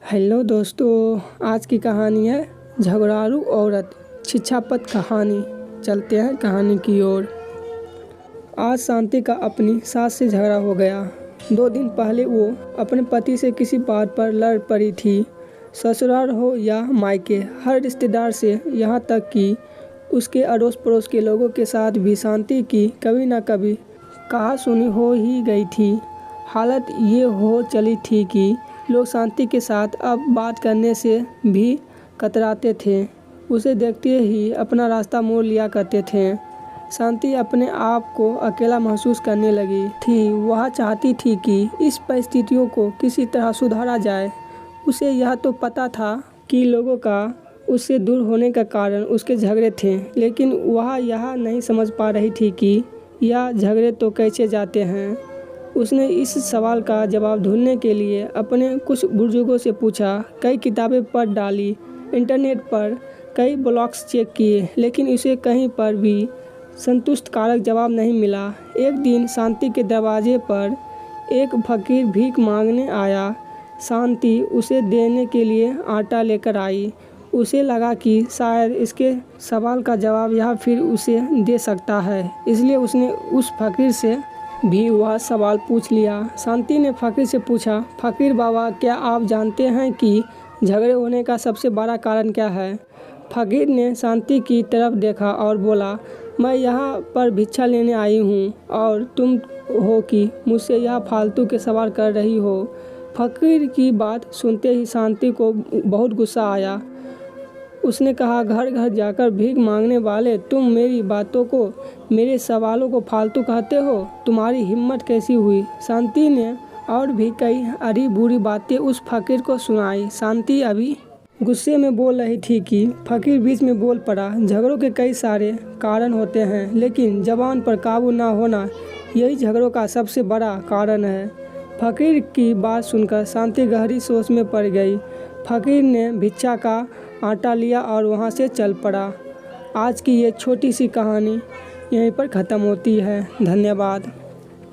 Hello दोस्तों, आज की कहानी है झगड़ालू औरत शिक्षापद कहानी। चलते हैं कहानी की ओर। आज शांति का अपनी सास से झगड़ा हो गया। 2 दिन पहले वो अपने पति से किसी बात पर लड़ पड़ी थी। ससुराल हो या मायके, हर रिश्तेदार से, यहाँ तक कि उसके अड़ोस पड़ोस के लोगों के साथ भी शांति की कभी न कभी कहा सुनी हो ही गई थी। हालत ये हो चली थी कि लोग शांति के साथ अब बात करने से भी कतराते थे। उसे देखते ही अपना रास्ता मोड़ लिया करते थे। शांति अपने आप को अकेला महसूस करने लगी थी। वह चाहती थी कि इस परिस्थितियों को किसी तरह सुधारा जाए। उसे यह तो पता था कि लोगों का उससे दूर होने का कारण उसके झगड़े थे, लेकिन वह यह नहीं समझ पा रही थी कि यह झगड़े तो कैसे जाते हैं। उसने इस सवाल का जवाब ढूंढने के लिए अपने कुछ बुजुर्गों से पूछा, कई किताबें पढ़ डाली, इंटरनेट पर कई ब्लॉग्स चेक किए, लेकिन उसे कहीं पर भी संतुष्टकारक जवाब नहीं मिला। एक दिन शांति के दरवाजे पर एक फकीर भीख मांगने आया। शांति उसे देने के लिए आटा लेकर आई। उसे लगा कि शायद इसके सवाल का जवाब यह फिर उसे दे सकता है, इसलिए उसने उस फकीर से भी वह सवाल पूछ लिया। शांति ने फकीर से पूछा, फकीर बाबा, क्या आप जानते हैं कि झगड़े होने का सबसे बड़ा कारण क्या है? फकीर ने शांति की तरफ देखा और बोला, मैं यहाँ पर भिक्षा लेने आई हूँ और तुम हो कि मुझसे यह फालतू के सवाल कर रही हो। फकीर की बात सुनते ही शांति को बहुत गुस्सा आया। उसने कहा, घर घर जाकर भीख मांगने वाले, तुम मेरी बातों को, मेरे सवालों को फालतू कहते हो? तुम्हारी हिम्मत कैसी हुई? शांति ने और भी कई अड़ी बुरी बातें उस फकीर को सुनाई। शांति अभी गुस्से में बोल रही थी कि फकीर बीच में बोल पड़ा, झगड़ों के कई सारे कारण होते हैं, लेकिन जबान पर काबू ना होना यही झगड़ों का सबसे बड़ा कारण है। फकीर की बात सुनकर शांति गहरी सोच में पड़ गई। फकीर ने भिक्षा का आटा लिया और वहाँ से चल पड़ा। आज की ये छोटी सी कहानी यहीं पर ख़त्म होती है। धन्यवाद।